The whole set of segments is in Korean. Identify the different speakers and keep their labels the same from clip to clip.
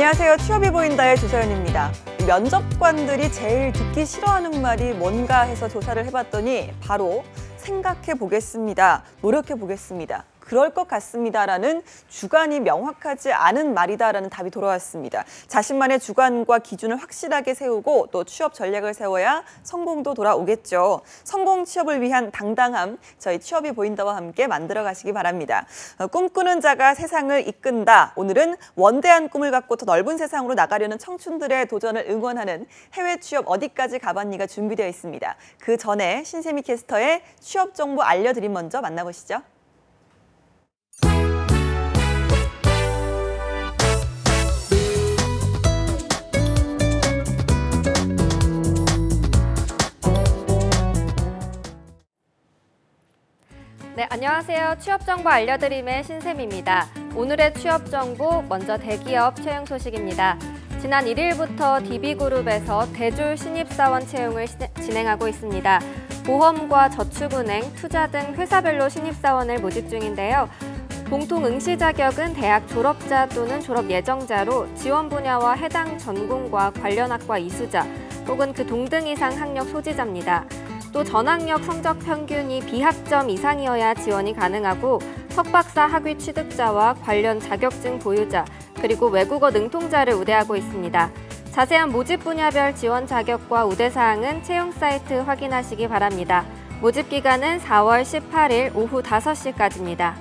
Speaker 1: 안녕하세요. 취업이 보인다의 조서연입니다. 면접관들이 제일 듣기 싫어하는 말이 뭔가 해서 조사를 해봤더니 바로 생각해 보겠습니다. 노력해 보겠습니다. 그럴 것 같습니다라는 주관이 명확하지 않은 말이다라는 답이 돌아왔습니다. 자신만의 주관과 기준을 확실하게 세우고 또 취업 전략을 세워야 성공도 돌아오겠죠. 성공 취업을 위한 당당함, 저희 취업이 보인다와 함께 만들어 가시기 바랍니다. 꿈꾸는 자가 세상을 이끈다. 오늘은 원대한 꿈을 갖고 더 넓은 세상으로 나가려는 청춘들의 도전을 응원하는 해외 취업 어디까지 가봤니가 준비되어 있습니다. 그 전에 신세미 캐스터의 취업 정보 알려드림 먼저 만나보시죠.
Speaker 2: 네, 안녕하세요. 취업정보 알려드림의 신샘입니다. 오늘의 취업정보 먼저 대기업 채용 소식입니다. 지난 1일부터 DB그룹에서 대졸 신입사원 채용을 진행하고 있습니다. 보험과 저축은행, 투자 등 회사별로 신입사원을 모집 중인데요. 공통 응시 자격은 대학 졸업자 또는 졸업 예정자로 지원 분야와 해당 전공과 관련 학과 이수자 혹은 그 동등 이상 학력 소지자입니다. 또 전학력 성적 평균이 B학점 이상이어야 지원이 가능하고 석박사 학위 취득자와 관련 자격증 보유자 그리고 외국어 능통자를 우대하고 있습니다. 자세한 모집 분야별 지원 자격과 우대사항은 채용 사이트 확인하시기 바랍니다. 모집 기간은 4월 18일 오후 5시까지입니다.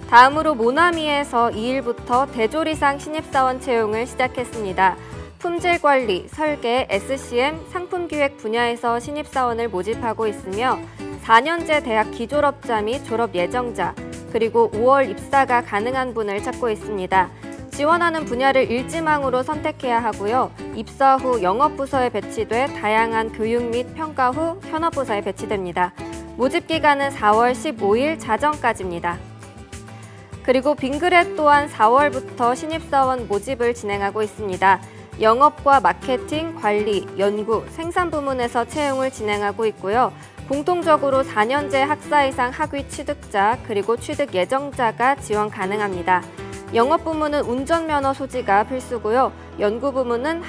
Speaker 2: 다음으로 모나미에서 2일부터 대졸 이상 신입사원 채용을 시작했습니다. 품질관리, 설계, SCM, 상품기획 분야에서 신입사원을 모집하고 있으며 4년제 대학 기졸업자 및 졸업 예정자, 그리고 5월 입사가 가능한 분을 찾고 있습니다. 지원하는 분야를 일지망으로 선택해야 하고요. 입사 후 영업부서에 배치돼 다양한 교육 및 평가 후 현업부서에 배치됩니다. 모집 기간은 4월 15일 자정까지입니다. 그리고 빙그레 또한 4월부터 신입사원 모집을 진행하고 있습니다. 영업과 마케팅, 관리, 연구, 생산 부문에서 채용을 진행하고 있고요. 공통적으로 4년제 학사 이상 학위 취득자 그리고 취득 예정자가 지원 가능합니다. 영업 부문은 운전면허 소지가 필수고요. 연구 부문은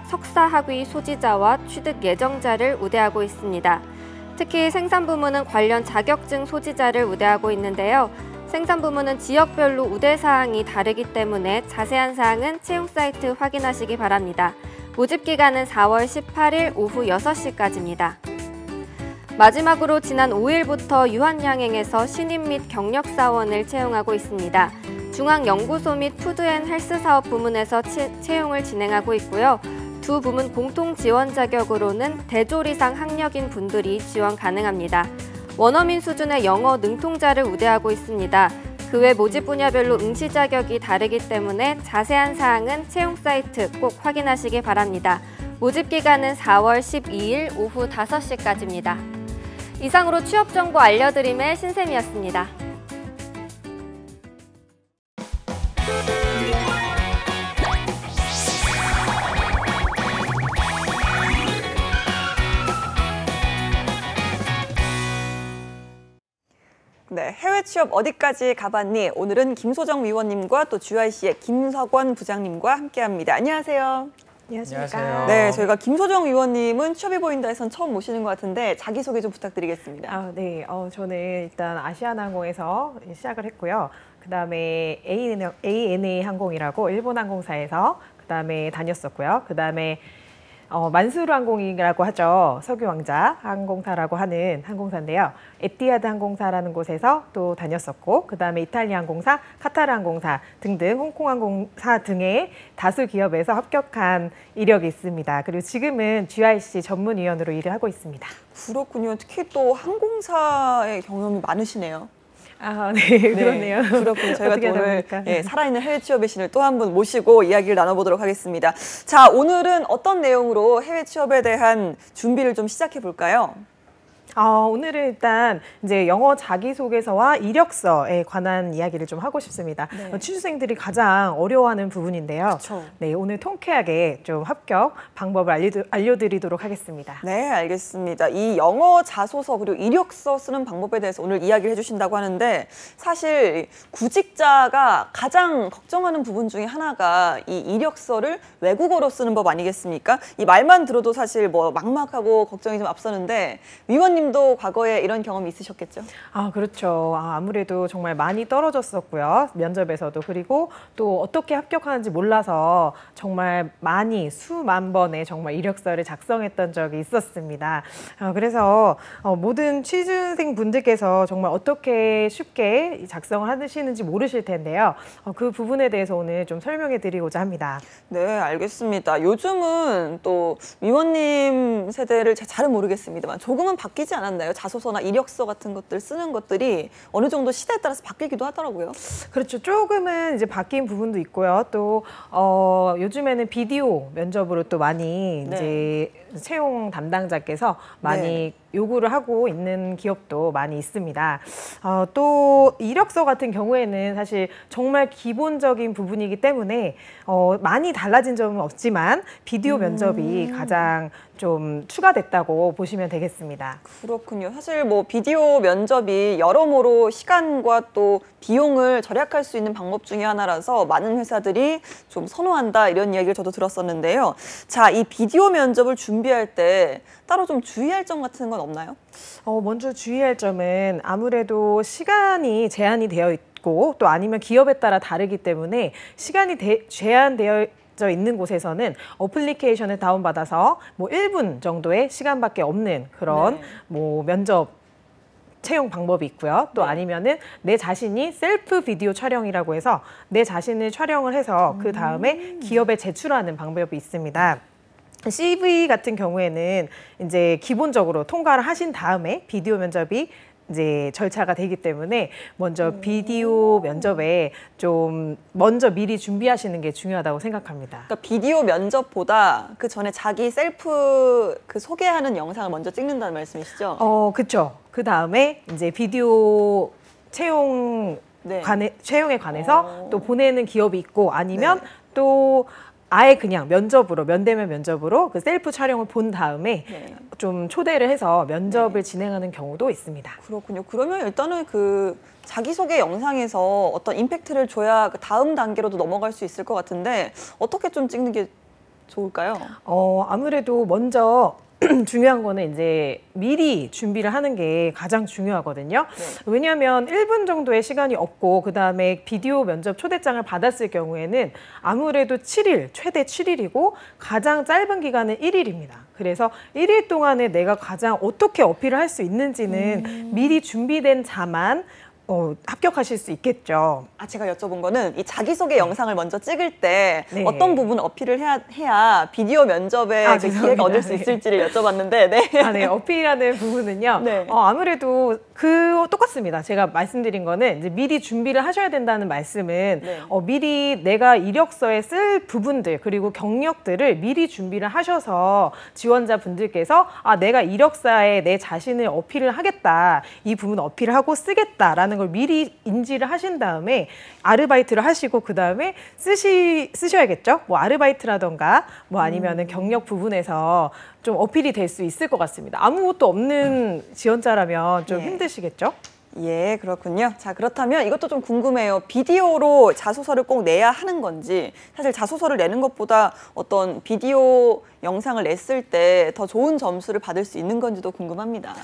Speaker 2: 석사 학위 소지자와 취득 예정자를 우대하고 있습니다. 특히 생산 부문은 관련 자격증 소지자를 우대하고 있는데요. 생산 부문은 지역별로 우대사항이 다르기 때문에 자세한 사항은 채용 사이트 확인하시기 바랍니다. 모집 기간은 4월 18일 오후 6시까지입니다. 마지막으로 지난 5일부터 유한양행에서 신입 및 경력사원을 채용하고 있습니다. 중앙연구소 및 푸드앤헬스 사업 부문에서 채용을 진행하고 있고요. 두 부문 공통 지원 자격으로는 대졸 이상 학력인 분들이 지원 가능합니다. 원어민 수준의 영어 능통자를 우대하고 있습니다. 그 외 모집 분야별로 응시 자격이 다르기 때문에 자세한 사항은 채용 사이트 꼭 확인하시기 바랍니다. 모집 기간은 4월 12일 오후 5시까지입니다. 이상으로 취업 정보 알려드림의 신샘이었습니다.
Speaker 1: 네, 해외 취업 어디까지 가봤니? 오늘은 김소정 위원님과 또 GYC의 김석원 부장님과 함께합니다. 안녕하세요.
Speaker 3: 안녕하십니까.
Speaker 1: 네, 저희가 김소정 위원님은 취업이 보인다에선 처음 모시는 것 같은데 자기소개 좀 부탁드리겠습니다.
Speaker 3: 네, 저는 일단 아시아나항공에서 시작을 했고요. 그다음에 ANA 항공이라고 일본 항공사에서 그다음에 다녔었고요. 그다음에 만수르 항공이라고 하죠. 석유왕자 항공사라고 하는 항공사인데요. 에티하드 항공사라는 곳에서 또 다녔었고 그다음에 이탈리아 항공사, 카타르 항공사 등등 홍콩 항공사 등의 다수 기업에서 합격한 이력이 있습니다. 그리고 지금은 GYC 전문위원으로 일을 하고 있습니다.
Speaker 1: 그렇군요. 특히 또 항공사의 경험이 많으시네요.
Speaker 3: 네, 그렇네요.
Speaker 1: 그렇군요. 저희가 또 오늘 살아있는 해외 취업의 신을 또 한 분 모시고 이야기를 나눠보도록 하겠습니다. 자, 오늘은 어떤 내용으로 해외 취업에 대한 준비를 좀 시작해 볼까요?
Speaker 3: 오늘은 일단 이제 영어 자기소개서와 이력서에 관한 이야기를 좀 하고 싶습니다.
Speaker 1: 네.
Speaker 3: 취준생들이 가장 어려워하는 부분인데요.
Speaker 1: 그쵸.
Speaker 3: 네, 오늘 통쾌하게 좀 합격 방법을 알려드리도록 하겠습니다.
Speaker 1: 네, 알겠습니다. 이 영어 자소서 그리고 이력서 쓰는 방법에 대해서 오늘 이야기를 해주신다고 하는데 사실 구직자가 가장 걱정하는 부분 중에 하나가 이 이력서를 외국어로 쓰는 법 아니겠습니까? 이 말만 들어도 사실 뭐 막막하고 걱정이 좀 앞서는데 위원님도 과거에 이런 경험이 있으셨겠죠?
Speaker 3: 그렇죠. 아무래도 정말 많이 떨어졌었고요. 면접에서도. 그리고 또 어떻게 합격하는지 몰라서 정말 많이 수만 번의 정말 이력서를 작성했던 적이 있었습니다. 그래서 모든 취준생 분들께서 정말 어떻게 쉽게 작성을 하시는지 모르실 텐데요. 그 부분에 대해서 오늘 좀 설명해 드리고자 합니다.
Speaker 1: 네, 알겠습니다. 요즘은 또 위원님 세대를 잘은 모르겠습니다만 조금은 바뀌지 않았나요? 자소서나 이력서 같은 것들 쓰는 것들이 어느 정도 시대에 따라서 바뀌기도 하더라고요.
Speaker 3: 그렇죠. 조금은 이제 바뀐 부분도 있고요. 또 요즘에는 비디오 면접으로 또 많이
Speaker 1: 네.
Speaker 3: 이제 채용 담당자께서 많이 요구를 하고 있는 기업도 많이 있습니다. 또 이력서 같은 경우에는 사실 정말 기본적인 부분이기 때문에 많이 달라진 점은 없지만 비디오 면접이 가장 좀 추가됐다고 보시면 되겠습니다.
Speaker 1: 그렇군요. 사실 뭐 비디오 면접이 여러모로 시간과 또 비용을 절약할 수 있는 방법 중에 하나라서 많은 회사들이 좀 선호한다 이런 이야기를 저도 들었었는데요. 자, 이 비디오 면접을 준비할 때 따로 좀 주의할 점 같은 건 없나요?
Speaker 3: 먼저 주의할 점은 아무래도 시간이 제한이 되어 있고 또 아니면 기업에 따라 다르기 때문에 시간이 제한되어 있는 곳에서는 어플리케이션을 다운받아서 뭐 1분 정도의 시간밖에 없는 그런
Speaker 1: 네.
Speaker 3: 뭐 면접 채용 방법이 있고요. 또
Speaker 1: 네.
Speaker 3: 아니면은 내 자신이 셀프 비디오 촬영이라고 해서 내 자신을 촬영을 해서 그 다음에 기업에 제출하는 방법이 있습니다. CV 같은 경우에는 이제 기본적으로 통과를 하신 다음에 비디오 면접이 이제 절차가 되기 때문에 먼저 비디오 면접에 좀 먼저 미리 준비하시는 게 중요하다고 생각합니다.
Speaker 1: 그러니까 비디오 면접보다 그 전에 자기 셀프 그 소개하는 영상을 먼저 찍는다는 말씀이시죠?
Speaker 3: 그렇죠. 그 다음에 이제 비디오 채용에
Speaker 1: 네.
Speaker 3: 관해서 또 보내는 기업이 있고 아니면
Speaker 1: 네.
Speaker 3: 또 아예 그냥 면대면 면접으로 그 셀프 촬영을 본 다음에
Speaker 1: 네.
Speaker 3: 좀 초대를 해서 면접을 진행하는 경우도 있습니다.
Speaker 1: 그렇군요. 그러면 일단은 그 자기소개 영상에서 어떤 임팩트를 줘야 그 다음 단계로도 넘어갈 수 있을 것 같은데 어떻게 좀 찍는 게 좋을까요?
Speaker 3: 아무래도 먼저 중요한 거는 이제 미리 준비를 하는 게 가장 중요하거든요.
Speaker 1: 네.
Speaker 3: 왜냐하면 1분 정도의 시간이 없고 그다음에 비디오 면접 초대장을 받았을 경우에는 아무래도 7일, 최대 7일이고 가장 짧은 기간은 1일입니다. 그래서 1일 동안에 내가 가장 어떻게 어필을 할 수 있는지는 미리 준비된 자만 합격하실 수 있겠죠.
Speaker 1: 제가 여쭤본 거는 이 자기소개 영상을 먼저 찍을 때
Speaker 3: 네.
Speaker 1: 어떤 부분을 어필을 해야 비디오 면접에 그
Speaker 3: 죄송합니다.
Speaker 1: 기회가 얻을 수
Speaker 3: 네.
Speaker 1: 있을지를 여쭤봤는데 네.
Speaker 3: 네, 어필하는 부분은요.
Speaker 1: 네.
Speaker 3: 아무래도 똑같습니다. 제가 말씀드린 거는 이제 미리 준비를 하셔야 된다는 말씀은
Speaker 1: 네.
Speaker 3: 미리 내가 이력서에 쓸 부분들 그리고 경력들을 미리 준비를 하셔서 지원자분들께서 내가 이력서에 내 자신을 어필을 하겠다. 이 부분 어필을 하고 쓰겠다라는 걸 미리 인지를 하신 다음에 아르바이트를 하시고 그 다음에 쓰셔야겠죠. 뭐 아르바이트라던가 뭐 아니면은 경력 부분에서 좀 어필이 될 수 있을 것 같습니다. 아무것도 없는 지원자라면 좀
Speaker 1: 예.
Speaker 3: 힘드시겠죠?
Speaker 1: 예, 그렇군요. 자, 그렇다면 이것도 좀 궁금해요. 비디오로 자소서를 꼭 내야 하는 건지, 사실 자소서를 내는 것보다 어떤 비디오 영상을 냈을 때 더 좋은 점수를 받을 수 있는 건지도 궁금합니다.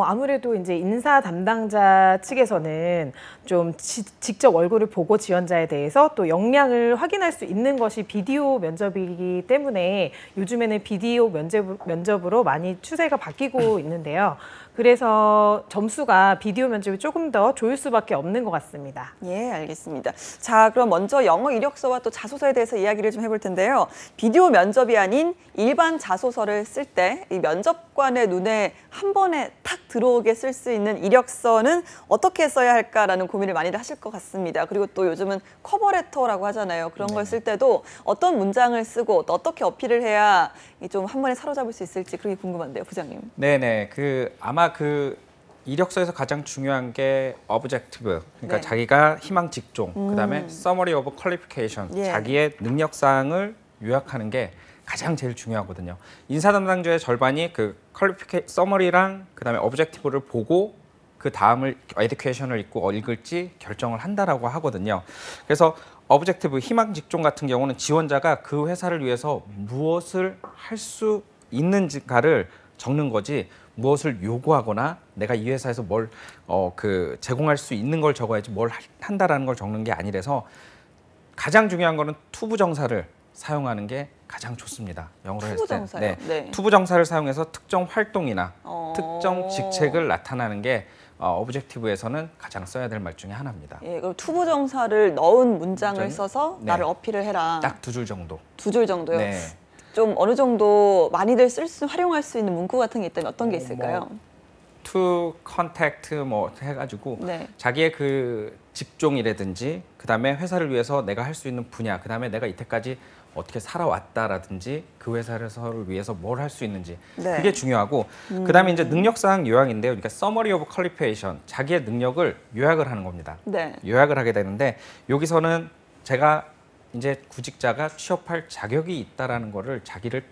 Speaker 3: 아무래도 이제 인사 담당자 측에서는 좀 직접 얼굴을 보고 지원자에 대해서 또 역량을 확인할 수 있는 것이 비디오 면접이기 때문에 요즘에는 비디오 면접으로 많이 추세가 바뀌고 있는데요. 그래서 점수가 비디오 면접이 조금 더 좋을 수밖에 없는 것 같습니다.
Speaker 1: 예, 알겠습니다. 자, 그럼 먼저 영어 이력서와 또 자소서에 대해서 이야기를 좀 해볼 텐데요. 비디오 면접이 아닌 일반 자소서를 쓸 때 이 면접관의 눈에 한 번에 탁 들어오게 쓸 수 있는 이력서는 어떻게 써야 할까라는 고민을 많이들 하실 것 같습니다. 그리고 또 요즘은 커버레터라고 하잖아요. 그런 걸 쓸 때도 어떤 문장을 쓰고 또 어떻게 어필을 해야 좀 한 번에 사로잡을 수 있을지 그게 궁금한데요, 부장님.
Speaker 4: 네네. 아마 이력서에서 가장 중요한 게 objective, 그러니까
Speaker 1: 네.
Speaker 4: 자기가 희망 직종, 그다음에 summary of qualification,
Speaker 1: 예.
Speaker 4: 자기의 능력 사항을 요약하는 게 가장 제일 중요하거든요. 인사 담당자의 절반이 summary랑 그다음에 objective를 보고 그 다음을 education을 읽을지 결정을 한다라고 하거든요. 그래서 objective, 희망 직종 같은 경우는 지원자가 그 회사를 위해서 무엇을 할 수 있는지가를 적는 거지, 무엇을 요구하거나 내가 이 회사에서 뭘 제공할 수 있는 걸 적어야지 뭘 한다라는 걸 적는 게 아니라서 가장 중요한 거는 투부정사를 사용하는 게 가장 좋습니다. 영어로 했을 때.
Speaker 1: 투부정사요?
Speaker 4: 네.
Speaker 1: 네.
Speaker 4: 투부정사를 사용해서 특정 활동이나 특정 직책을 나타나는 게 오브젝티브에서는 가장 써야 될 말 중에 하나입니다.
Speaker 1: 예, 그럼 투부정사를 넣은 문장을 써서
Speaker 4: 네.
Speaker 1: 나를 어필을 해라.
Speaker 4: 딱 2줄 정도.
Speaker 1: 2줄 정도요?
Speaker 4: 네.
Speaker 1: 좀 어느 정도 많이들 활용할 수 있는 문구 같은 게 있다면 어떤 게 있을까요?
Speaker 4: to contact 해가지고
Speaker 1: 네.
Speaker 4: 자기의 그 직종이라든지 그다음에 회사를 위해서 내가 할 수 있는 분야, 그다음에 내가 이때까지 어떻게 살아왔다라든지 그 회사를 위해서 뭘 할 수 있는지
Speaker 1: 네.
Speaker 4: 그게 중요하고 그다음에 이제 능력사항 요약인데요. 그러니까 summary of qualification, 자기의 능력을 요약을 하는 겁니다.
Speaker 1: 네.
Speaker 4: 요약을 하게 되는데 여기서는 제가 이제 구직자가 취업할 자격이 있다라는 거를 자기를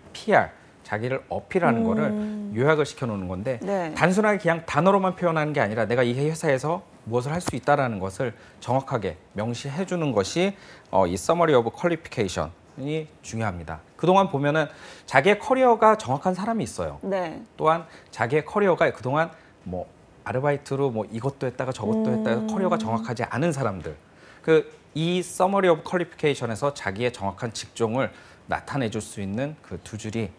Speaker 4: 자기를 어필하는 거를 요약을 시켜놓는 건데
Speaker 1: 네.
Speaker 4: 단순하게 그냥 단어로만 표현하는 게 아니라 내가 이 회사에서 무엇을 할 수 있다라는 것을 정확하게 명시해 주는 것이 이 summary of qualification이 중요합니다. 그동안 보면은 자기의 커리어가 정확한 사람이 있어요.
Speaker 1: 네.
Speaker 4: 또한 자기의 커리어가 그동안 아르바이트로 이것도 했다가 저것도 했다가 커리어가 정확하지 않은 사람들, 이 summary of qualification에서 자기의 정확한 직종을 나타내 줄 수 있는 그 2줄이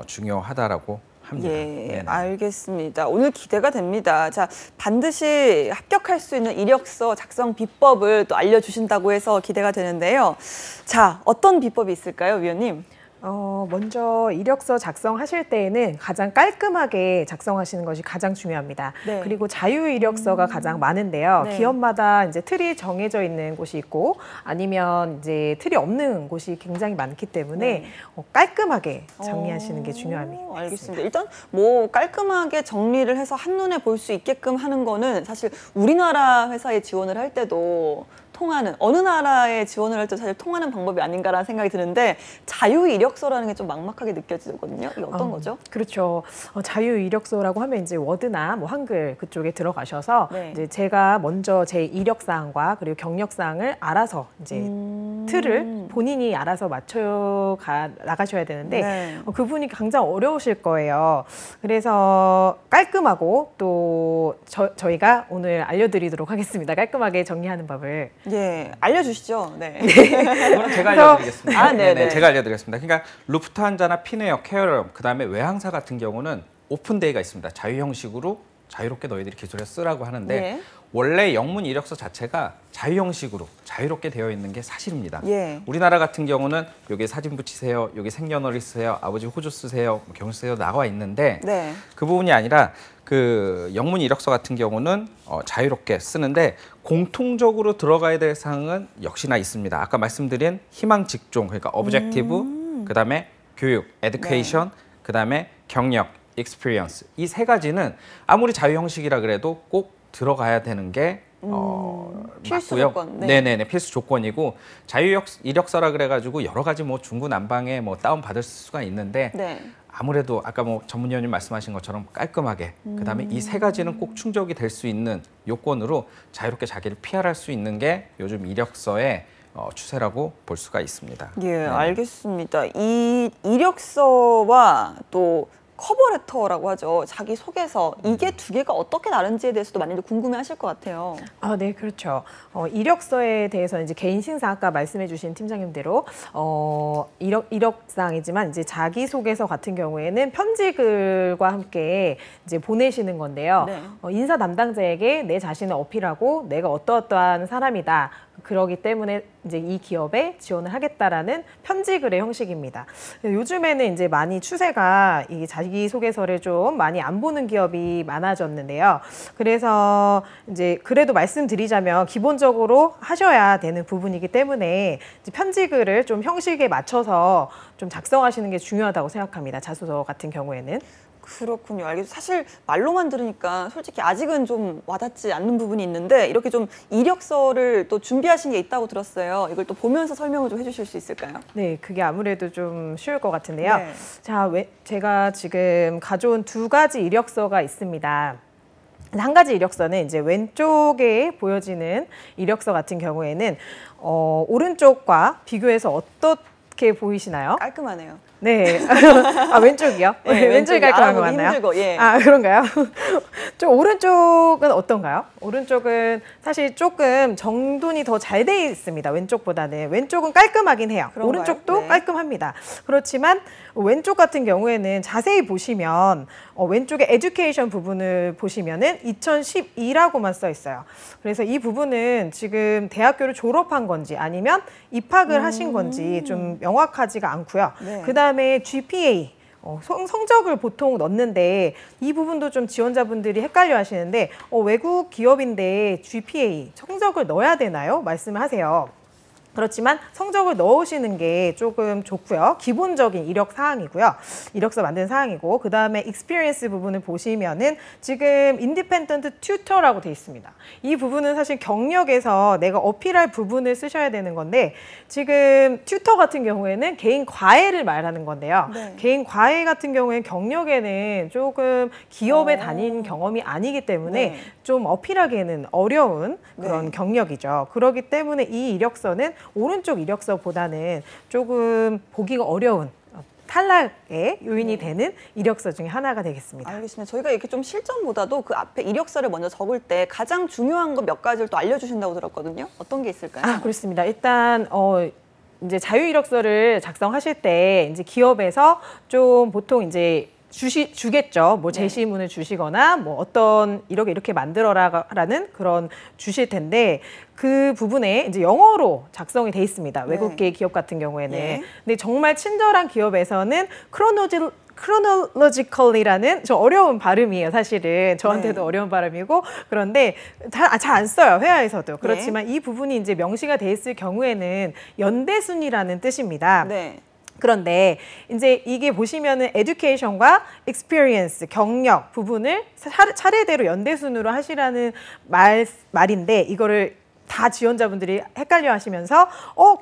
Speaker 4: 중요하다라고 합니다.
Speaker 1: 예,
Speaker 4: 네네.
Speaker 1: 알겠습니다. 오늘 기대가 됩니다. 자, 반드시 합격할 수 있는 이력서 작성 비법을 또 알려주신다고 해서 기대가 되는데요. 자, 어떤 비법이 있을까요, 위원님?
Speaker 3: 먼저 이력서 작성하실 때에는 가장 깔끔하게 작성하시는 것이 가장 중요합니다.
Speaker 1: 네.
Speaker 3: 그리고 자유 이력서가 가장 많은데요.
Speaker 1: 네.
Speaker 3: 기업마다 이제 틀이 정해져 있는 곳이 있고 아니면 이제 틀이 없는 곳이 굉장히 많기 때문에
Speaker 1: 네.
Speaker 3: 깔끔하게 정리하시는 게 중요합니다.
Speaker 1: 알겠습니다. 일단 깔끔하게 정리를 해서 한눈에 볼 수 있게끔 하는 거는 사실 우리나라 회사에 지원을 할 때도 통하는, 어느 나라에 지원을 할 때 사실 통하는 방법이 아닌가라는 생각이 드는데 자유 이력서라는 게 좀 막막하게 느껴지거든요. 이게 어떤 거죠?
Speaker 3: 그렇죠. 자유 이력서라고 하면 이제 워드나 한글 그쪽에 들어가셔서
Speaker 1: 네.
Speaker 3: 이제 제가 먼저 제 이력 사항과 그리고 경력 사항을 알아서 이제 틀을 본인이 알아서 맞춰 나가셔야 되는데
Speaker 1: 네.
Speaker 3: 그분이 굉장히 어려우실 거예요. 그래서 깔끔하고 또 저희가 오늘 알려드리도록 하겠습니다. 깔끔하게 정리하는 법을.
Speaker 1: 예, 알려주시죠. 네.
Speaker 4: 그거는 제가 알려드리겠습니다.
Speaker 1: 아, 네네.
Speaker 4: 제가 알려드리겠습니다. 그러니까 루프트한자나 피네어, 케어럼, 그다음에 외항사 같은 경우는 오픈데이가 있습니다. 자유 형식으로 자유롭게 너희들이 기술에 쓰라고 하는데
Speaker 1: 예.
Speaker 4: 원래 영문 이력서 자체가 자유 형식으로 자유롭게 되어 있는 게 사실입니다.
Speaker 1: 예.
Speaker 4: 우리나라 같은 경우는 여기 사진 붙이세요, 여기 생년월일 쓰세요, 아버지 호주 쓰세요, 경유 쓰세요 나와 있는데
Speaker 1: 네.
Speaker 4: 그 부분이 아니라 그 영문 이력서 같은 경우는 자유롭게 쓰는데 공통적으로 들어가야 될 사항은 역시나 있습니다. 아까 말씀드린 희망 직종, 그러니까 objective, 그다음에 교육, education, 그다음에 경력, experience. 이 세 가지는 아무리 자유 형식이라 그래도 꼭 들어가야 되는 게
Speaker 1: 필수
Speaker 4: 맞고요.
Speaker 1: 조건, 네.
Speaker 4: 네네네, 필수 조건이고 자유 이력서라 그래가지고 여러 가지 중구난방에 다운 받을 수가 있는데
Speaker 1: 네.
Speaker 4: 아무래도 아까 전문위원님 말씀하신 것처럼 깔끔하게 그다음에 이 세 가지는 꼭 충족이 될 수 있는 요건으로 자유롭게 자기를 PR할 수 있는 게 요즘 이력서의 추세라고 볼 수가 있습니다.
Speaker 1: 예,
Speaker 4: 네.
Speaker 1: 알겠습니다. 이 이력서와 또 커버레터라고 하죠. 자기 소개서. 이게 두 개가 어떻게 다른지에 대해서도 많이들 궁금해하실 것 같아요.
Speaker 3: 네, 그렇죠. 이력서에 대해서 이제 개인 신상 아까 말씀해주신 팀장님대로 이력사항이지만 이제 자기소개서 같은 경우에는 편지글과 함께 이제 보내시는 건데요.
Speaker 1: 네.
Speaker 3: 인사 담당자에게 내 자신을 어필하고 내가 어떠어떠한 사람이다. 그러기 때문에 이제 이 기업에 지원을 하겠다라는 편지글의 형식입니다. 요즘에는 이제 많이 추세가 이 자기소개서를 좀 많이 안 보는 기업이 많아졌는데요. 그래서 이제 그래도 말씀드리자면 기본적으로 하셔야 되는 부분이기 때문에 이제 편지글을 좀 형식에 맞춰서 좀 작성하시는 게 중요하다고 생각합니다. 자소서 같은 경우에는.
Speaker 1: 그렇군요. 알겠습니다. 사실 말로만 들으니까 솔직히 아직은 좀 와닿지 않는 부분이 있는데 이렇게 좀 이력서를 또 준비하신 게 있다고 들었어요. 이걸 또 보면서 설명을 좀 해주실 수 있을까요?
Speaker 3: 네, 그게 아무래도 좀 쉬울 것 같은데요.
Speaker 1: 네.
Speaker 3: 자, 제가 지금 가져온 2가지 이력서가 있습니다. 한 가지 이력서는 이제 왼쪽에 보여지는 이력서 같은 경우에는 오른쪽과 비교해서 어떻게 보이시나요?
Speaker 1: 깔끔하네요.
Speaker 3: 네. 아, 왼쪽이요?
Speaker 1: 네,
Speaker 3: 왼쪽이 깔끔한 거
Speaker 1: 알아보기
Speaker 3: 맞나요?
Speaker 1: 힘들고, 예.
Speaker 3: 아, 그런가요? 좀 오른쪽은 어떤가요? 오른쪽은 사실 조금 정돈이 더 잘 돼 있습니다. 왼쪽보다는. 왼쪽은 깔끔하긴 해요.
Speaker 1: 그런가요?
Speaker 3: 오른쪽도
Speaker 1: 네.
Speaker 3: 깔끔합니다. 그렇지만 왼쪽 같은 경우에는 자세히 보시면 왼쪽에 에듀케이션 부분을 보시면은 2012라고만 써 있어요. 그래서 이 부분은 지금 대학교를 졸업한 건지 아니면 입학을 하신 건지 좀 명확하지가 않고요.
Speaker 1: 네.
Speaker 3: 그다음에 GPA 성적을 보통 넣는데 이 부분도 좀 지원자분들이 헷갈려 하시는데 외국 기업인데 GPA 성적을 넣어야 되나요? 말씀을 하세요. 그렇지만 성적을 넣으시는 게 조금 좋고요. 기본적인 이력 사항이고요. 이력서 만든 사항이고 그다음에 익스피리언스 부분을 보시면은 지금 인디펜던트 튜터라고 돼 있습니다. 이 부분은 사실 경력에서 내가 어필할 부분을 쓰셔야 되는 건데 지금 튜터 같은 경우에는 개인 과외를 말하는 건데요.
Speaker 1: 네.
Speaker 3: 개인 과외 같은 경우에는 경력에는 조금 기업에 다닌 경험이 아니기 때문에
Speaker 1: 네.
Speaker 3: 좀 어필하기에는 어려운 그런
Speaker 1: 네.
Speaker 3: 경력이죠. 그렇기 때문에 이 이력서는 오른쪽 이력서보다는 조금 보기가 어려운 탈락의 요인이 되는 이력서 중에 하나가 되겠습니다.
Speaker 1: 알겠습니다. 저희가 이렇게 좀 실전보다도 그 앞에 이력서를 먼저 적을 때 가장 중요한 거 몇 가지를 또 알려주신다고 들었거든요. 어떤 게 있을까요?
Speaker 3: 아, 그렇습니다. 일단 이제 자유 이력서를 작성하실 때 이제 기업에서 좀 보통 이제 주겠죠. 뭐 제시문을 주시거나 뭐 어떤 이렇게 만들어라라는 그런 주실 텐데 그 부분에 이제 영어로 작성이 돼 있습니다. 외국계 기업 같은 경우에는.
Speaker 1: 예.
Speaker 3: 근데 정말 친절한 기업에서는 chronologically라는 좀 어려운 발음이에요. 사실은 저한테도
Speaker 1: 네.
Speaker 3: 어려운 발음이고 그런데 잘 안 써요. 회화에서도. 그렇지만 이 부분이 이제 명시가 돼 있을 경우에는 연대순이라는 뜻입니다.
Speaker 1: 네.
Speaker 3: 그런데 이제 이게 보시면은 education과 experience, 경력 부분을 차례대로 연대순으로 하시라는 말인데 이거를 다 지원자분들이 헷갈려 하시면서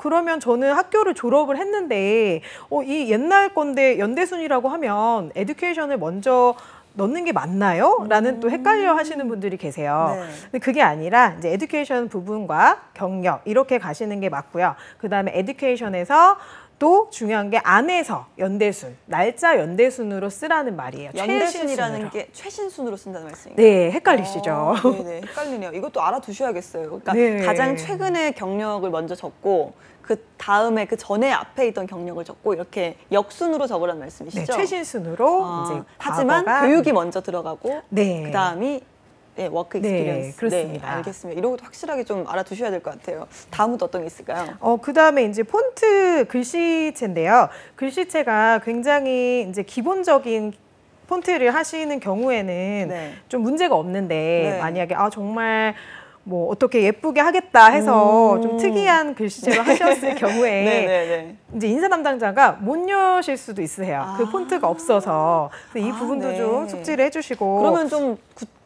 Speaker 3: 그러면 저는 학교를 졸업을 했는데 이 옛날 건데 연대순이라고 하면 education을 먼저 넣는 게 맞나요? 라는 또 헷갈려 하시는 분들이 계세요.
Speaker 1: 네.
Speaker 3: 근데 그게 아니라 이제 에듀케이션 부분과 경력 이렇게 가시는 게 맞고요. 그다음에 에듀케이션에서 또 중요한 게 안에서 연대순, 날짜 연대순으로 쓰라는 말이에요.
Speaker 1: 연대순이라는
Speaker 3: 최신순으로.
Speaker 1: 게 최신순으로 쓴다는 말씀이에요.
Speaker 3: 네, 헷갈리시죠?
Speaker 1: 네네, 헷갈리네요. 이것도 알아두셔야겠어요. 그러니까
Speaker 3: 네.
Speaker 1: 가장 최근의 경력을 먼저 적고 그 다음에 그 전에 앞에 있던 경력을 적고 이렇게 역순으로 적으라는
Speaker 3: 네,
Speaker 1: 말씀이시죠?
Speaker 3: 최신순으로 이제
Speaker 1: 하지만
Speaker 3: 과거가
Speaker 1: 교육이 먼저 들어가고
Speaker 3: 네.
Speaker 1: 그 다음이 워크
Speaker 3: 네,
Speaker 1: 익스피리언스.
Speaker 3: 그렇습니다.
Speaker 1: 네, 알겠습니다. 이런 것도 확실하게 좀 알아두셔야 될 것 같아요. 다음은 또 어떤 게 있을까요?
Speaker 3: 그다음에 이제 폰트 글씨체인데요. 글씨체가 굉장히 이제 기본적인 폰트를 하시는 경우에는
Speaker 1: 네.
Speaker 3: 좀 문제가 없는데
Speaker 1: 네.
Speaker 3: 만약에 정말 뭐 어떻게 예쁘게 하겠다 해서 좀 특이한 글씨체로 하셨을 경우에
Speaker 1: 네네네.
Speaker 3: 이제 인사 담당자가 못 여실 수도 있으세요. 그 폰트가 없어서. 그래서 이 부분도
Speaker 1: 네.
Speaker 3: 좀 숙지를 해주시고.
Speaker 1: 그러면 좀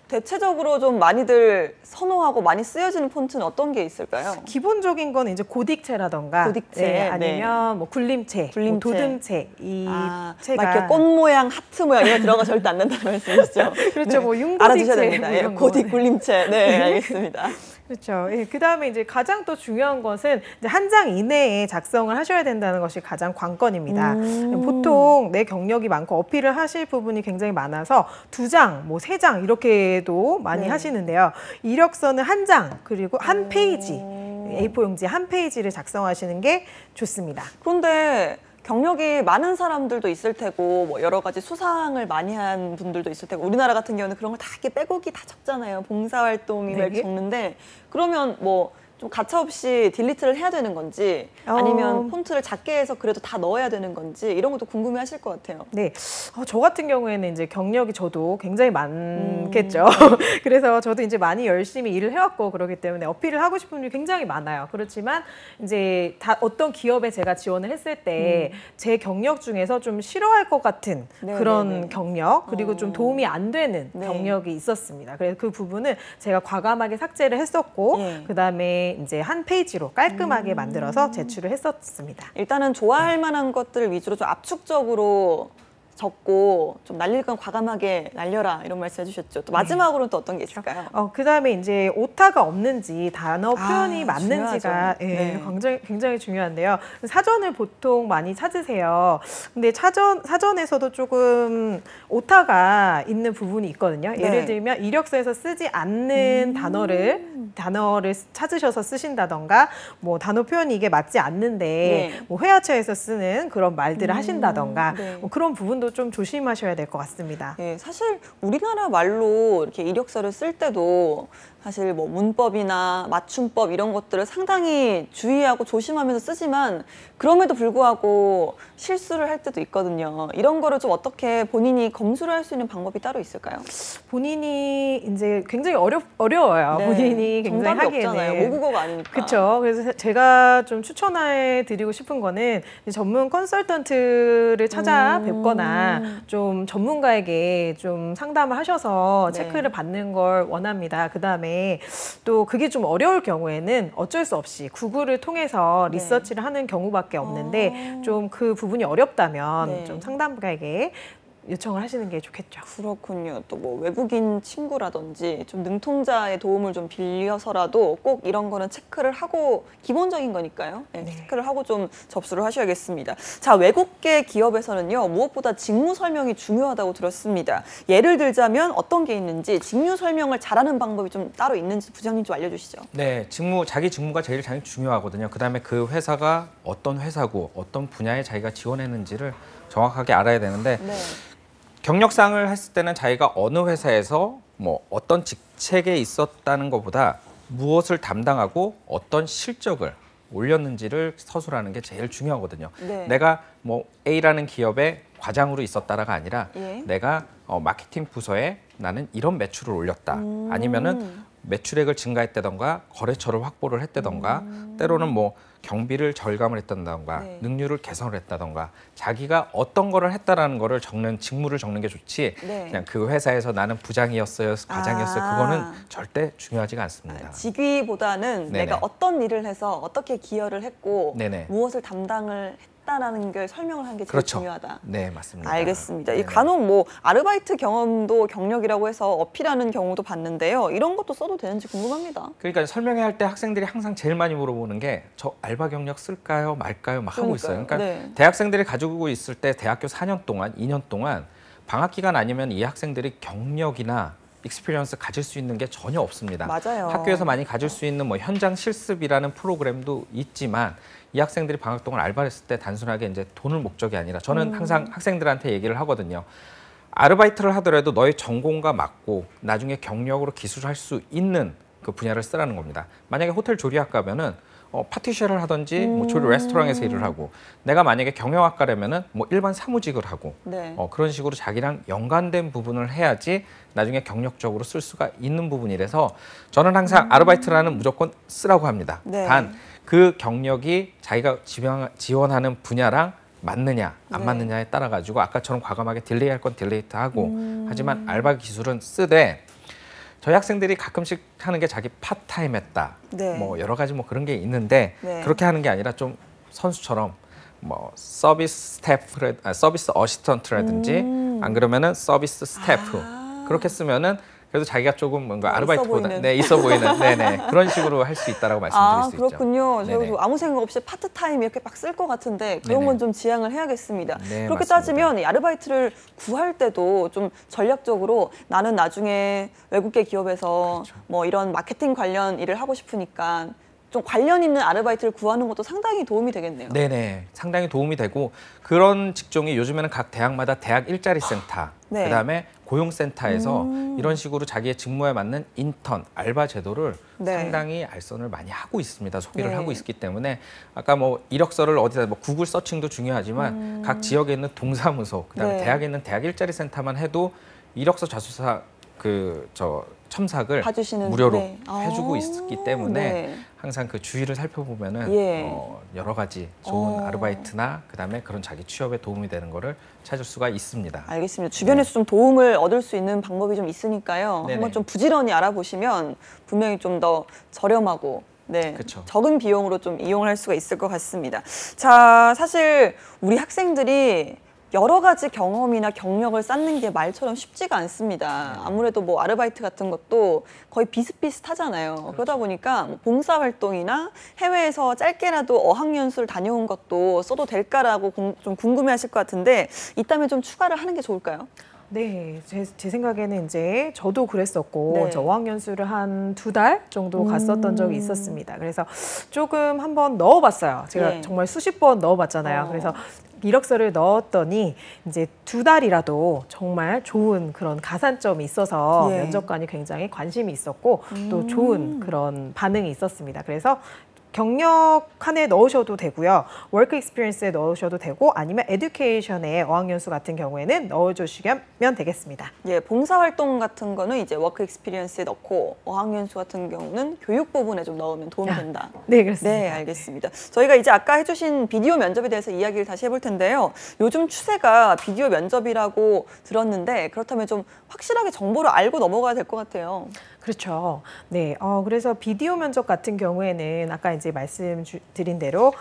Speaker 1: 대체적으로 좀 많이들 선호하고 많이 쓰여지는 폰트는 어떤 게 있을까요?
Speaker 3: 기본적인 건 이제 고딕체라던가
Speaker 1: 고딕체,
Speaker 3: 아니면 뭐 굴림체,
Speaker 1: 굴림체.
Speaker 3: 뭐 도듬체 이 체가
Speaker 1: 막 이렇게 꽃 모양, 하트 모양 이런 거 들어가 절대 안 된다는 말씀이시죠?
Speaker 3: 그렇죠. 뭐 융고딕체
Speaker 1: 알아두셔야 됩니다.
Speaker 3: 뭐
Speaker 1: 예,
Speaker 3: 이런 거.
Speaker 1: 고딕 굴림체. 네, 알겠습니다.
Speaker 3: 그렇죠. 예, 그다음에 이제 가장 또 중요한 것은 이제 한 장 이내에 작성을 하셔야 된다는 것이 가장 관건입니다. 보통 내 경력이 많고 어필을 하실 부분이 굉장히 많아서 2장, 뭐 3장 이렇게도 많이
Speaker 1: 네.
Speaker 3: 하시는데요. 이력서는 한 장 그리고 한 페이지, A4 용지 한 페이지를 작성하시는 게 좋습니다.
Speaker 1: 그런데 경력이 많은 사람들도 있을 테고 뭐 여러 가지 수상을 많이 한 분들도 있을 테고 우리나라 같은 경우는 그런 걸 다 이렇게 빼곡히 다 적잖아요. 봉사활동이 막
Speaker 3: 네.
Speaker 1: 이렇게 적는데 그러면 뭐 좀 가차없이 딜리트를 해야 되는 건지 아니면 폰트를 작게 해서 그래도 다 넣어야 되는 건지 이런 것도 궁금해하실 것 같아요.
Speaker 3: 네, 저 같은 경우에는 이제 경력이 저도 굉장히 많겠죠. 그래서 저도 이제 많이 열심히 일을 해왔고 그러기 때문에 어필을 하고 싶은 분이 굉장히 많아요. 그렇지만 이제 어떤 기업에 제가 지원을 했을 때 제 경력 중에서 좀 싫어할 것 같은 그런 경력 그리고 좀 도움이 안 되는 경력이 있었습니다. 그래서 그 부분은 제가 과감하게 삭제를 했었고 그다음에 이제 한 페이지로 깔끔하게 만들어서 제출을 했었습니다.
Speaker 1: 일단은 좋아할 만한 것들을 위주로 좀 압축적으로 적고 좀 날릴 건 과감하게 날려라 이런 말씀 해주셨죠. 또 마지막으로는 또 어떤 게 있을까요?
Speaker 3: 그다음에 이제 오타가 없는지 단어 표현이 맞는지가 굉장히 중요한데요. 사전을 보통 많이 찾으세요. 근데 사전에서도 조금 오타가 있는 부분이 있거든요. 예를 들면 이력서에서 쓰지 않는 단어를 찾으셔서 쓰신다던가 뭐 단어 표현이 이게 맞지 않는데 뭐 회화처에서 쓰는 그런 말들을 하신다던가 뭐 그런 부분도 좀 조심하셔야 될 것 같습니다.
Speaker 1: 네, 사실 우리나라 말로 이렇게 이력서를 쓸 때도 사실 뭐 문법이나 맞춤법 이런 것들을 상당히 주의하고 조심하면서 쓰지만 그럼에도 불구하고 실수를 할 때도 있거든요. 이런 거를 좀 어떻게 본인이 검수를 할 수 있는 방법이 따로 있을까요?
Speaker 3: 본인이 이제 굉장히 어려워요. 본인이 굉장히
Speaker 1: 정답이
Speaker 3: 하기에는.
Speaker 1: 없잖아요. 모국어가 아니니까.
Speaker 3: 그렇죠. 그래서 제가 좀 추천해 드리고 싶은 거는 전문 컨설턴트를 찾아뵙거나 좀 전문가에게 좀 상담을 하셔서 체크를 받는 걸 원합니다. 그다음에 또 그게 좀 어려울 경우에는 어쩔 수 없이 구글을 통해서 리서치를 하는 경우밖에 없는데 좀 그 부분이 어렵다면 좀 상담가에게 요청을 하시는 게 좋겠죠.
Speaker 1: 그렇군요. 또 뭐 외국인 친구라든지 좀 능통자의 도움을 좀 빌려서라도 꼭 이런 거는 체크를 하고 기본적인 거니까요. 체크를 하고 좀 접수를 하셔야겠습니다. 자, 외국계 기업에서는요. 무엇보다 직무 설명이 중요하다고 들었습니다. 예를 들자면 어떤 게 있는지 직무 설명을 잘하는 방법이 좀 따로 있는지 부장님 좀 알려주시죠.
Speaker 4: 네, 자기 직무가 제일 중요하거든요. 그다음에 그 회사가 어떤 회사고 어떤 분야에 자기가 지원했는지를 정확하게 알아야 되는데 경력상을 했을 때는 자기가 어느 회사에서 뭐 어떤 직책에 있었다는 것보다 무엇을 담당하고 어떤 실적을 올렸는지를 서술하는 게 제일 중요하거든요. 내가 뭐 A라는 기업의 과장으로 있었다가 아니라 내가 마케팅 부서에 나는 이런 매출을 올렸다. 아니면은 매출액을 증가했다던가 거래처를 확보를 했다던가 때로는 뭐 경비를 절감을 했다던가 능률을 개선을 했다던가 자기가 어떤 거를 했다라는 거를 적는 직무를 적는 게 좋지 그냥 그 회사에서 나는 부장이었어요 과장이었어요 그거는 절대 중요하지가 않습니다.
Speaker 1: 직위보다는 내가 어떤 일을 해서 어떻게 기여를 했고 무엇을 담당을 했다라는 걸 설명을 하는 게 제일 중요하다.
Speaker 4: 네, 맞습니다.
Speaker 1: 알겠습니다. 이 간혹 뭐 아르바이트 경험도 경력이라고 해서 어필하는 경우도 봤는데요. 이런 것도 써도 되는지 궁금합니다.
Speaker 4: 그러니까 설명회 할 때 학생들이 항상 제일 많이 물어보는 게 저 알바 경력 쓸까요, 말까요, 막 하고 있어요. 그러니까 대학생들이 가지고 있을 때 대학교 4년 동안, 2년 동안 방학 기간 아니면 이 학생들이 경력이나 익스피리언스 가질 수 있는 게 전혀 없습니다.
Speaker 1: 맞아요.
Speaker 4: 학교에서 많이 가질 수 있는 뭐 현장 실습이라는 프로그램도 있지만 이 학생들이 방학 동안 알바를 했을 때 단순하게 이제 돈을 목적이 아니라 저는 항상 학생들한테 얘기를 하거든요. 아르바이트를 하더라도 너의 전공과 맞고 나중에 경력으로 기술을 할 수 있는 그 분야를 쓰라는 겁니다. 만약에 호텔 조리학과면은 파티셰를 하든지 뭐 조리 레스토랑에서 일을 하고 내가 만약에 경영학과라면은 뭐 일반 사무직을 하고 그런 식으로 자기랑 연관된 부분을 해야지 나중에 경력적으로 쓸 수가 있는 부분이라서 저는 항상 아르바이트라는 무조건 쓰라고 합니다. 단 그 경력이 자기가 지원하는 분야랑 맞느냐 안 맞느냐에 따라 가지고 아까처럼 과감하게 딜레이할 건 딜레이트하고 하지만 알바 기술은 쓰되 저희 학생들이 가끔씩 하는 게 자기 파트타임 했다. 뭐 여러 가지 뭐 그런 게 있는데 그렇게 하는 게 아니라 좀 선수처럼 뭐 서비스 어시스턴트라든지 안 그러면은 서비스 스태프 그렇게 쓰면은 그래도 자기가 조금 뭔가 아르바이트보다 있어 보이는 그런 식으로 할 수 있다라고 말씀드릴 수 있죠.
Speaker 1: 그렇군요. 저희도 아무 생각 없이 파트타임 이렇게 막 쓸 것 같은데 그런 건 좀 지양을 해야겠습니다. 그렇게 따지면 이 아르바이트를 구할 때도 좀 전략적으로 나는 나중에 외국계 기업에서 뭐 이런 마케팅 관련 일을 하고 싶으니까 좀 관련 있는 아르바이트를 구하는 것도 상당히 도움이 되겠네요.
Speaker 4: 네네, 상당히 도움이 되고 그런 직종이 요즘에는 각 대학마다 대학 일자리 센터, 그다음에 고용센터에서 이런 식으로 자기의 직무에 맞는 인턴, 알바 제도를
Speaker 1: 네.
Speaker 4: 상당히 알선을 많이 하고 있습니다. 소개를
Speaker 1: 네.
Speaker 4: 하고 있기 때문에 아까 뭐 이력서를 어디다 뭐 구글 서칭도 중요하지만 각 지역에 있는 동사무소, 그다음에
Speaker 1: 네.
Speaker 4: 대학에 있는 대학 일자리 센터만 해도 이력서 자소서 첨삭을
Speaker 1: 봐주시는
Speaker 4: 무료로
Speaker 1: 네.
Speaker 4: 해주고 있기 때문에
Speaker 1: 네.
Speaker 4: 항상 그 주의를 살펴보면은
Speaker 1: 예.
Speaker 4: 여러 가지 좋은 아르바이트나 그다음에 그런 자기 취업에 도움이 되는 거를 찾을 수가 있습니다.
Speaker 1: 알겠습니다. 주변에서 좀 도움을 얻을 수 있는 방법이 좀 있으니까요.
Speaker 4: 네네.
Speaker 1: 한번 좀 부지런히 알아보시면 분명히 좀 더 저렴하고 네,
Speaker 4: 그쵸.
Speaker 1: 적은 비용으로 좀 이용을 할 수가 있을 것 같습니다. 자, 사실 우리 학생들이 여러 가지 경험이나 경력을 쌓는 게 말처럼 쉽지가 않습니다. 아무래도 뭐 아르바이트 같은 것도 거의 비슷비슷하잖아요. 그러다 보니까 뭐 봉사활동이나 해외에서 짧게라도 어학연수를 다녀온 것도 써도 될까라고 좀 궁금해하실 것 같은데 있다면 좀 추가를 하는 게 좋을까요?
Speaker 3: 네, 제 생각에는 이제 저도 그랬었고
Speaker 1: 네.
Speaker 3: 저 어학연수를 한 2달 정도 갔었던 적이 있었습니다. 그래서 조금 한번 넣어봤어요. 제가
Speaker 1: 네.
Speaker 3: 정말 수십 번 넣어봤잖아요. 그래서 이력서를 넣었더니 이제 2달이라도 정말 좋은 그런 가산점이 있어서
Speaker 1: 예.
Speaker 3: 면접관이 굉장히 관심이 있었고 또 좋은 그런 반응이 있었습니다. 그래서 경력 칸에 넣으셔도 되고요. 워크 익스피리언스에 넣으셔도 되고 아니면 에듀케이션에 어학연수 같은 경우에는 넣어주시면 되겠습니다.
Speaker 1: 예, 봉사활동 같은 거는 이제 워크 익스피리언스에 넣고 어학연수 같은 경우는 교육 부분에 좀 넣으면 도움이 된다.
Speaker 3: 네, 그렇습니다.
Speaker 1: 네, 알겠습니다. 저희가 이제 아까 해주신 비디오 면접에 대해서 이야기를 다시 해볼 텐데요. 요즘 추세가 비디오 면접이라고 들었는데 그렇다면 좀 확실하게 정보를 알고 넘어가야 될 것 같아요.
Speaker 3: 그렇죠. 네, 그래서 비디오 면접 같은 경우에는 아까 이제 말씀드린 대로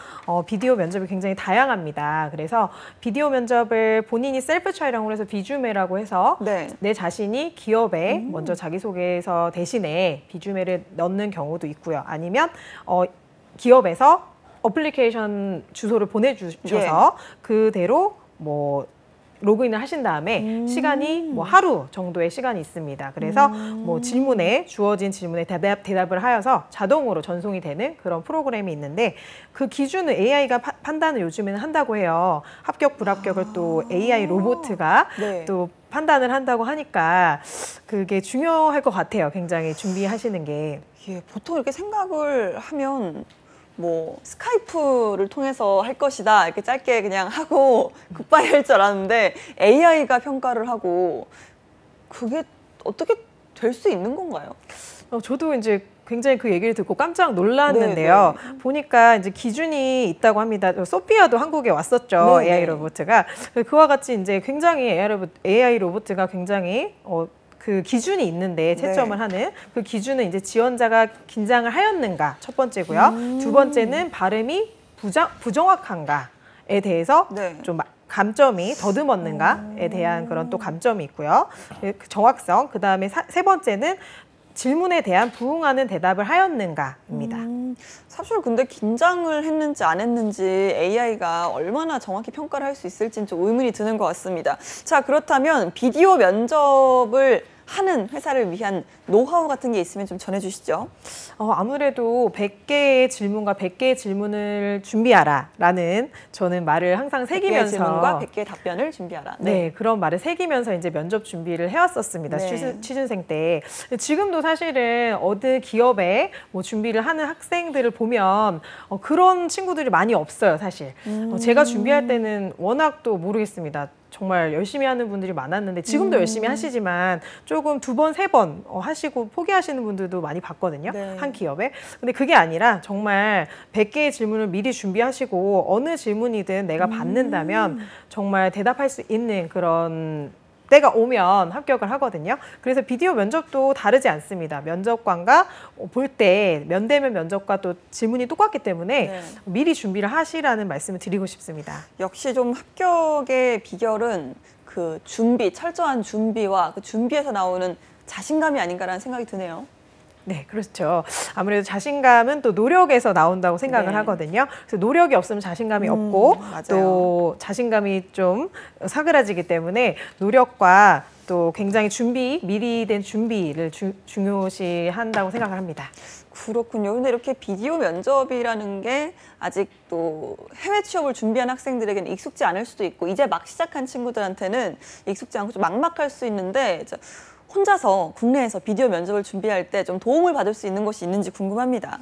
Speaker 3: 비디오 면접이 굉장히 다양합니다. 그래서 비디오 면접을 본인이 셀프 촬영을 해서 비주메라고 해서
Speaker 1: 네.
Speaker 3: 내 자신이 기업에 먼저 자기소개서 대신에 비주메를 넣는 경우도 있고요. 아니면 기업에서 어플리케이션 주소를 보내주셔서 그대로 뭐 로그인을 하신 다음에 시간이 뭐 하루 정도의 시간이 있습니다. 그래서 뭐 주어진 질문에 대답을 하여서 자동으로 전송이 되는 그런 프로그램이 있는데 그 기준을 AI가 판단을 요즘에는 한다고 해요. 합격, 불합격을 또 AI 로봇가
Speaker 1: 네.
Speaker 3: 또 판단을 한다고 하니까 그게 중요할 것 같아요. 굉장히 준비하시는 게.
Speaker 1: 예, 보통 이렇게 생각을 하면 뭐 스카이프를 통해서 할 것이다 이렇게 짧게 그냥 하고 굿바이 할 줄 알았는데 AI가 평가를 하고 그게 어떻게 될 수 있는 건가요?
Speaker 3: 저도 이제 굉장히 그 얘기를 듣고 깜짝 놀랐는데요. 보니까 이제 기준이 있다고 합니다. 소피아도 한국에 왔었죠.
Speaker 1: 네네.
Speaker 3: AI 로봇가. 그와 같이 이제 굉장히 AI 로봇가 굉장히 그 기준이 있는데 채점을 하는 그 기준은 이제 지원자가 긴장을 하였는가 첫 번째고요. 두 번째는 발음이 부정확한가에 대해서
Speaker 1: 네.
Speaker 3: 좀 감점이 더듬었는가에 대한 그런 또 감점이 있고요. 그 정확성, 그 다음에 세 번째는 질문에 대한 부응하는 대답을 하였는가입니다.
Speaker 1: 사실 근데 긴장을 했는지 안 했는지 AI가 얼마나 정확히 평가를 할 수 있을지는 좀 의문이 드는 것 같습니다. 자, 그렇다면 비디오 면접을 하는 회사를 위한 노하우 같은 게 있으면 좀 전해주시죠.
Speaker 3: 아무래도 100개의 질문과 100개의 질문을 준비하라라는 저는 말을 항상
Speaker 1: 100개의
Speaker 3: 새기면서
Speaker 1: 질문과 100개의 답변을 준비하라.
Speaker 3: 네, 그런 말을 새기면서 이제 면접 준비를 해왔었습니다.
Speaker 1: 네.
Speaker 3: 취준생 때. 지금도 사실은 어느 기업에 뭐 준비를 하는 학생들을 보면 그런 친구들이 많이 없어요, 사실. 제가 준비할 때는 워낙 또 모르겠습니다. 정말 열심히 하는 분들이 많았는데 지금도 열심히 하시지만 조금 2번, 3번 하시고 포기하시는 분들도 많이 봤거든요.
Speaker 1: 네.
Speaker 3: 한 기업에. 근데 그게 아니라 정말 100개의 질문을 미리 준비하시고 어느 질문이든 내가 받는다면 정말 대답할 수 있는 그런 때가 오면 합격을 하거든요. 그래서 비디오 면접도 다르지 않습니다. 면접관과 볼 때 면대면 면접과 또 질문이 똑같기 때문에
Speaker 1: 네.
Speaker 3: 미리 준비를 하시라는 말씀을 드리고 싶습니다.
Speaker 1: 역시 좀 합격의 비결은 그 준비, 철저한 준비와 그 준비에서 나오는 자신감이 아닌가라는 생각이 드네요.
Speaker 3: 네, 그렇죠. 아무래도 자신감은 또 노력에서 나온다고 생각을
Speaker 1: 네.
Speaker 3: 하거든요. 그래서 노력이 없으면 자신감이 없고
Speaker 1: 맞아요.
Speaker 3: 또 자신감이 좀 사그라지기 때문에 노력과 또 굉장히 미리 된 준비를 중요시한다고 생각을 합니다.
Speaker 1: 그렇군요. 근데 이렇게 비디오 면접이라는 게 아직 또 해외 취업을 준비한 학생들에게는 익숙지 않을 수도 있고 이제 막 시작한 친구들한테는 익숙지 않고 좀 막막할 수 있는데 혼자서 국내에서 비디오 면접을 준비할 때 좀 도움을 받을 수 있는 것이 있는지 궁금합니다.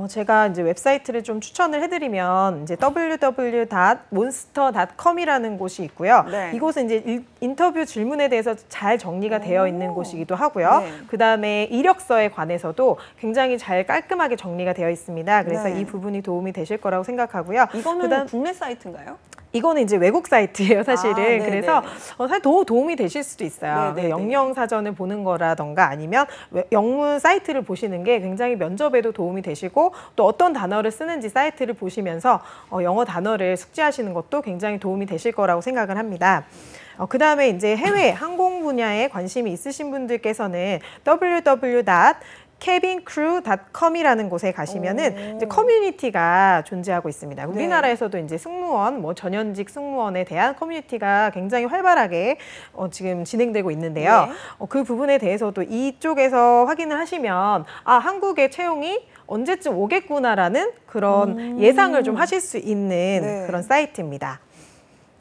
Speaker 3: 제가 이제 웹사이트를 좀 추천을 해드리면 이제 www.monster.com이라는 곳이 있고요.
Speaker 1: 네.
Speaker 3: 이곳은 이제 인터뷰 질문에 대해서 잘 정리가 되어 있는 곳이기도 하고요.
Speaker 1: 네.
Speaker 3: 그다음에 이력서에 관해서도 굉장히 잘 깔끔하게 정리가 되어 있습니다. 그래서
Speaker 1: 네.
Speaker 3: 이 부분이 도움이 되실 거라고 생각하고요.
Speaker 1: 이거는
Speaker 3: 그다음
Speaker 1: 국내 사이트인가요?
Speaker 3: 이거는 이제 외국 사이트예요, 사실은.
Speaker 1: 네네.
Speaker 3: 그래서 사실 도움이 되실 수도 있어요.
Speaker 1: 네네네.
Speaker 3: 영영 사전을 보는 거라던가 아니면 영문 사이트를 보시는 게 굉장히 면접에도 도움이 되시고 또 어떤 단어를 쓰는지 사이트를 보시면서 영어 단어를 숙지하시는 것도 굉장히 도움이 되실 거라고 생각을 합니다. 그 다음에 이제 해외 항공 분야에 관심이 있으신 분들께서는 cabincrew.com이라는 곳에 가시면은 이제 커뮤니티가 존재하고 있습니다. 우리나라에서도 이제 승무원, 전현직 승무원에 대한 커뮤니티가 굉장히 활발하게 지금 진행되고 있는데요.
Speaker 1: 네.
Speaker 3: 그 부분에 대해서도 이쪽에서 확인을 하시면 한국의 채용이 언제쯤 오겠구나라는 그런 예상을 좀 하실 수 있는
Speaker 1: 네.
Speaker 3: 그런 사이트입니다.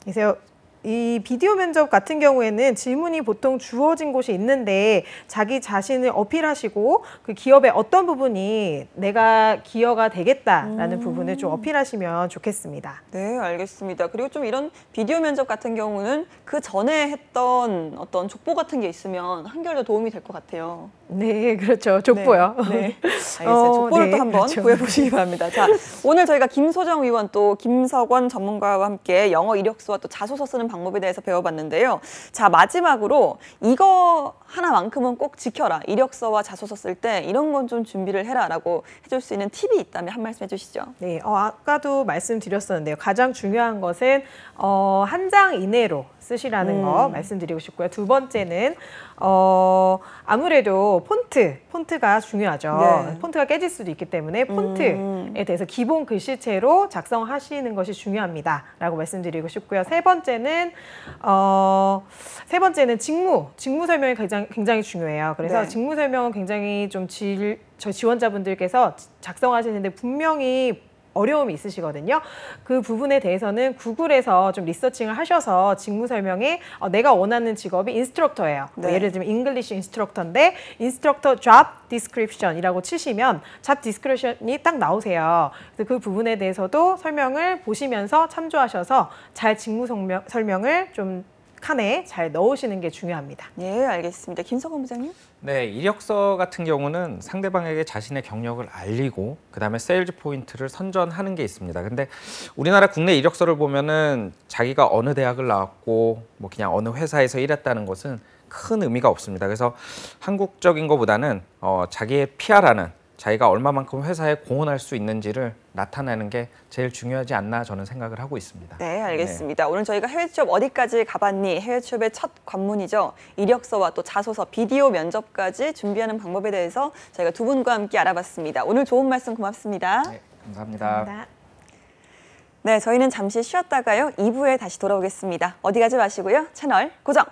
Speaker 3: 그래서 이 비디오 면접 같은 경우에는 질문이 보통 주어진 곳이 있는데 자기 자신을 어필하시고 그 기업의 어떤 부분이 내가 기여가 되겠다라는 부분을 좀 어필하시면 좋겠습니다.
Speaker 1: 네, 알겠습니다. 그리고 좀 이런 비디오 면접 같은 경우는 그 전에 했던 어떤 족보 같은 게 있으면 한결 더 도움이 될 것 같아요.
Speaker 3: 네, 그렇죠. 족보요.
Speaker 1: 네. 알겠어요. 족보를
Speaker 3: 네,
Speaker 1: 또 한번
Speaker 3: 그렇죠.
Speaker 1: 구해보시기 바랍니다. 자, 오늘 저희가 김소정 의원 또 김석원 전문가와 함께 영어 이력서와 또 자소서 쓰는 방법에 대해서 배워봤는데요. 자, 마지막으로 이거 하나만큼은 꼭 지켜라. 이력서와 자소서 쓸 때 이런 건 좀 준비를 해라라고 해줄 수 있는 팁이 있다면 한 말씀 해주시죠.
Speaker 3: 네, 아까도 말씀드렸었는데요. 가장 중요한 것은 한 장 이내로 쓰시라는 거 말씀드리고 싶고요. 두 번째는 아무래도 폰트가 중요하죠.
Speaker 1: 네.
Speaker 3: 폰트가 깨질 수도 있기 때문에 폰트에 대해서 기본 글씨체로 작성하시는 것이 중요합니다라고 말씀드리고 싶고요. 세 번째는 직무 설명이 굉장히 중요해요. 그래서
Speaker 1: 네.
Speaker 3: 직무 설명은 굉장히 좀 저 지원자분들께서 작성하시는데 분명히 어려움이 있으시거든요. 그 부분에 대해서는 구글에서 좀 리서칭을 하셔서 직무 설명에 내가 원하는 직업이 인스트럭터예요.
Speaker 1: 네.
Speaker 3: 예를 들면 잉글리시 인스트럭터인데 인스트럭터 job description이라고 치시면 job description이 딱 나오세요. 그래서 그 부분에 대해서도 설명을 보시면서 참조하셔서 잘 직무 설명을 좀 칸에 잘 넣으시는 게 중요합니다.
Speaker 1: 네, 알겠습니다. 김석원 부장님.
Speaker 4: 네, 이력서 같은 경우는 상대방에게 자신의 경력을 알리고 그다음에 세일즈 포인트를 선전하는 게 있습니다. 근데 우리나라 국내 이력서를 보면은 자기가 어느 대학을 나왔고 뭐 그냥 어느 회사에서 일했다는 것은 큰 의미가 없습니다. 그래서 한국적인 것보다는 자기의 PR하는 자기가 얼마만큼 회사에 공헌할 수 있는지를 나타내는 게 제일 중요하지 않나 저는 생각을 하고 있습니다.
Speaker 1: 네, 알겠습니다. 오늘 저희가 해외 취업 어디까지 가봤니? 해외 취업의 첫 관문이죠. 이력서와 또 자소서, 비디오 면접까지 준비하는 방법에 대해서 저희가 두 분과 함께 알아봤습니다. 오늘 좋은 말씀 고맙습니다.
Speaker 4: 네, 감사합니다.
Speaker 1: 네, 저희는 잠시 쉬었다가요. 2부에 다시 돌아오겠습니다. 어디 가지 마시고요. 채널 고정!